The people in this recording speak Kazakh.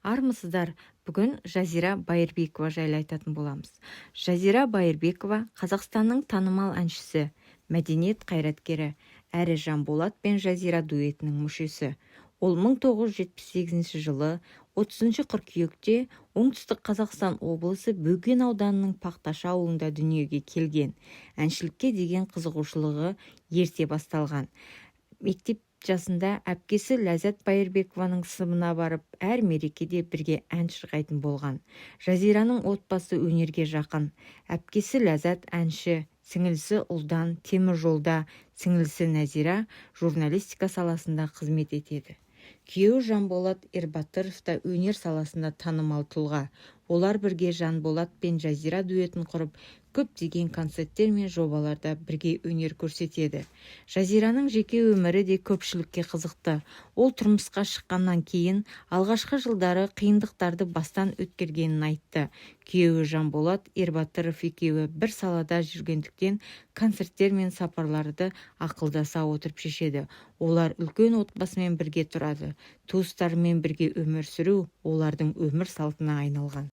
Армысыздар, бүгін Жазира Байырбекова жайлы айтатын боламыз. Жазира Байырбекова Қазақстанның танымал әншісі, мәдениет қайраткері, әрі Жанболат пен Жазира дуэтінің мүшесі. Ол 1978 жылы 30 қыркүйекте оңтүстік Қазақстан облысы Бөген ауданының Пақташы ауылында дүниеге келген. Әншілікке деген қызығушылығы ерте басталған. Мектеп жасында әпкесі Ләззат Байырбекованың сыныбына барып, әр мерекеде бірге ән шырқайтын болған. Жазираның отбасы өнерге жақын. Әпкесі Ләззат әнші, сіңілісі Ұлдан темір жолда, сіңілісі Нәзира журналистика саласында қызмет етеді. Күйеуі Жанболат Ербатыров та өнер саласында танымал тұлға. Олар бірге Жанболат пен Жазира дуетін құрып, көптеген концерттер мен жобаларда бірге өнер көрсетеді. Жазираның жеке өмірі де көпшілікке қызықты. Ол тұрмысқа шыққаннан кейін алғашқы жылдары қиындықтарды бастан өткергенін айтты. Күйеуі Жанболат Ербатыров екеуі бір салада жүргендіктен концерттер мен сапарларды ақылдаса отырып шешеді. Олар үлкен отбасымен бірге тұрады. Туыстарымен бірге өмір сүру олардың өмір салтына айналған.